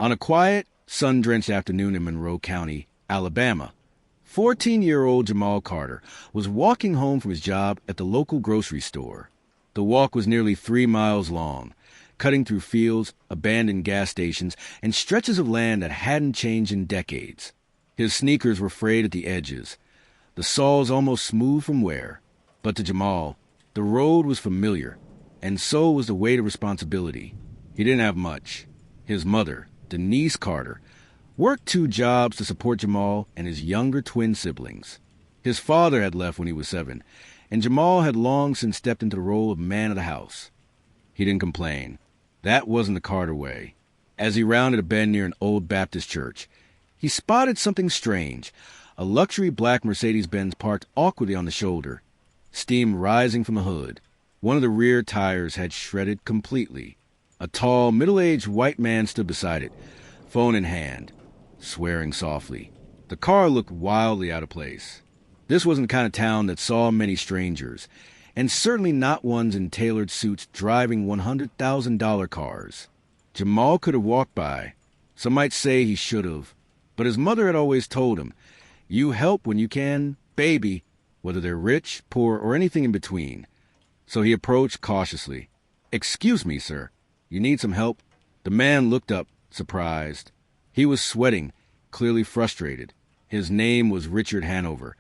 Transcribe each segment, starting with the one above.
On a quiet, sun-drenched afternoon in Monroe County, Alabama, 14-year-old Jamal Carter was walking home from his job at the local grocery store. The walk was nearly 3 miles long, cutting through fields, abandoned gas stations, and stretches of land that hadn't changed in decades. His sneakers were frayed at the edges, the soles almost smooth from wear. But to Jamal, the road was familiar, and so was the weight of responsibility. He didn't have much. His mother, Denise Carter, worked 2 jobs to support Jamal and his younger twin siblings. His father had left when he was 7, and Jamal had long since stepped into the role of man of the house. He didn't complain. That wasn't the Carter way. As he rounded a bend near an old Baptist church, he spotted something strange, a luxury black Mercedes-Benz parked awkwardly on the shoulder, steam rising from the hood. One of the rear tires had shredded completely. A tall, middle-aged white man stood beside it, phone in hand, swearing softly. The car looked wildly out of place. This wasn't the kind of town that saw many strangers, and certainly not ones in tailored suits driving $100,000 cars. Jamal could have walked by. Some might say he should have, but his mother had always told him, "You help when you can, baby," whether they're rich, poor, or anything in between. So he approached cautiously. "Excuse me, sir. You need some help?" The man looked up, surprised. He was sweating, clearly frustrated. His name was Richard Hanover,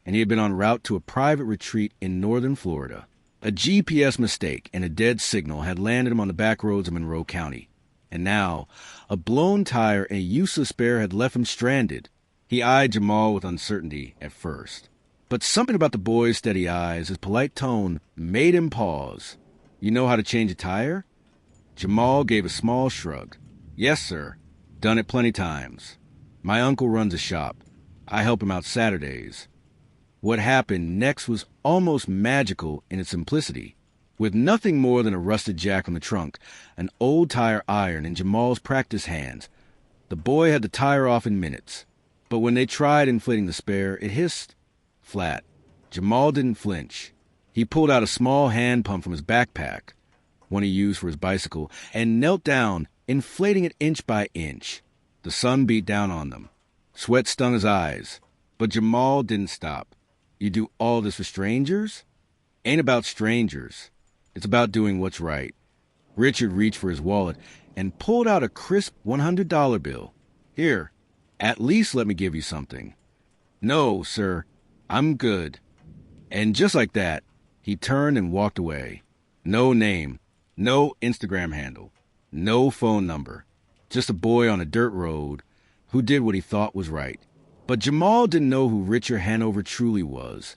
and he had been en route to a private retreat in northern Florida. A GPS mistake and a dead signal had landed him on the back roads of Monroe County. And now, a blown tire and a useless spare had left him stranded. He eyed Jamal with uncertainty at first. But something about the boy's steady eyes, his polite tone, made him pause. "You know how to change a tire?" Jamal gave a small shrug. "Yes, sir. Done it plenty times. My uncle runs a shop. I help him out Saturdays." What happened next was almost magical in its simplicity. With nothing more than a rusted jack on the trunk, an old tire iron in Jamal's practice hands, the boy had the tire off in minutes. But when they tried inflating the spare, it hissed flat. Jamal didn't flinch. He pulled out a small hand pump from his backpack, one he used for his bicycle, and knelt down, inflating it inch by inch. The sun beat down on them. Sweat stung his eyes. But Jamal didn't stop. "You do all this for strangers?" "Ain't about strangers. It's about doing what's right." Richard reached for his wallet and pulled out a crisp $100 bill. "Here, at least let me give you something." "No, sir. I'm good." And just like that, he turned and walked away. No name, no Instagram handle, no phone number. Just a boy on a dirt road who did what he thought was right. But Jamal didn't know who Richard Hanover truly was,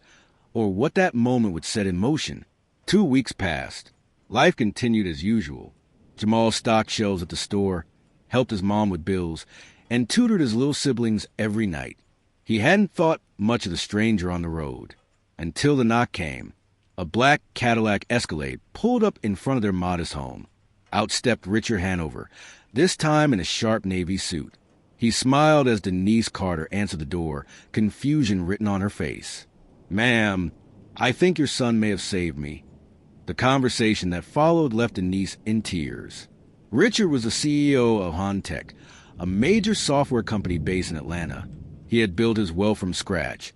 or what that moment would set in motion. 2 weeks passed. Life continued as usual. Jamal stocked shelves at the store, helped his mom with bills, and tutored his little siblings every night. He hadn't thought much of the stranger on the road, until the knock came. A black Cadillac Escalade pulled up in front of their modest home. Out stepped Richard Hanover, this time in a sharp navy suit. He smiled as Denise Carter answered the door, confusion written on her face. "Ma'am, I think your son may have saved me." The conversation that followed left Denise in tears. Richard was the CEO of Hontech, a major software company based in Atlanta. He had built his wealth from scratch,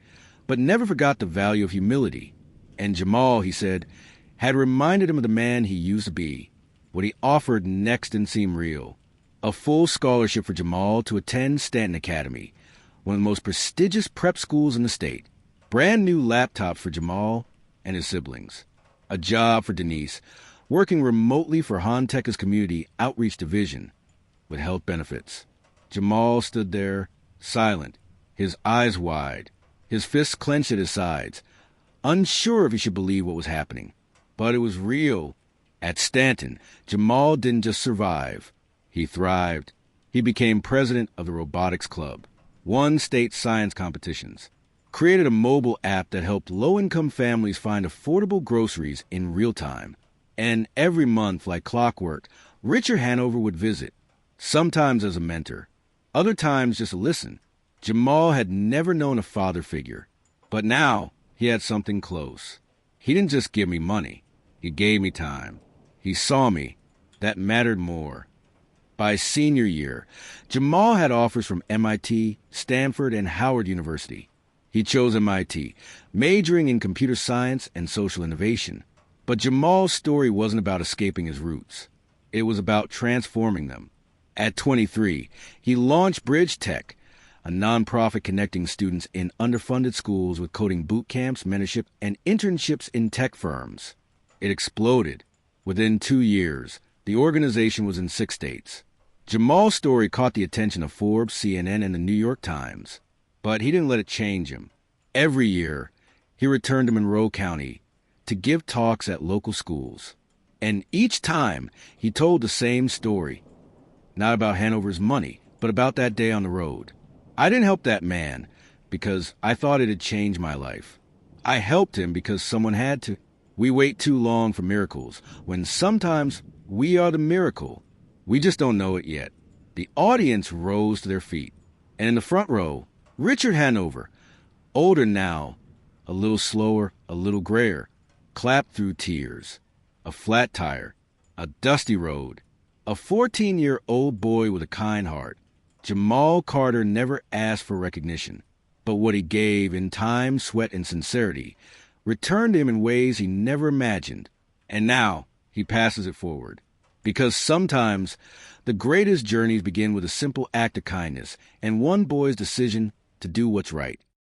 but never forgot the value of humility. And Jamal, he said, had reminded him of the man he used to be. What he offered next didn't seem real. A full scholarship for Jamal to attend Stanton Academy, one of the most prestigious prep schools in the state. Brand new laptops for Jamal and his siblings. A job for Denise, working remotely for Hontech's community outreach division with health benefits. Jamal stood there, silent, his eyes wide, his fists clenched at his sides, unsure if he should believe what was happening. But it was real. At Stanton, Jamal didn't just survive. He thrived. He became president of the robotics club, won state science competitions, created a mobile app that helped low-income families find affordable groceries in real time. And every month, like clockwork, Richard Hanover would visit, sometimes as a mentor, other times just to listen. Jamal had never known a father figure, but now he had something close. He didn't just give me money. He gave me time. He saw me. That mattered more. By senior year, Jamal had offers from MIT, Stanford, and Howard University. He chose MIT, majoring in computer science and social innovation. But Jamal's story wasn't about escaping his roots. It was about transforming them. At 23, he launched Bridge Tech, a nonprofit connecting students in underfunded schools with coding boot camps, mentorship, and internships in tech firms. It exploded. Within 2 years, the organization was in 6 states. Jamal's story caught the attention of Forbes, CNN, and the New York Times. But he didn't let it change him. Every year, he returned to Monroe County to give talks at local schools. And each time, he told the same story. Not about Hanover's money, but about that day on the road. I didn't help that man because I thought it had changed my life. I helped him because someone had to. We wait too long for miracles, when sometimes we are the miracle. We just don't know it yet. The audience rose to their feet. And in the front row, Richard Hanover, older now, a little slower, a little grayer, clapped through tears. A flat tire, a dusty road, a 14-year-old boy with a kind heart. Jamal Carter never asked for recognition, but what he gave in time, sweat, and sincerity returned him in ways he never imagined. And now he passes it forward. Because sometimes the greatest journeys begin with a simple act of kindness and one boy's decision to do what's right.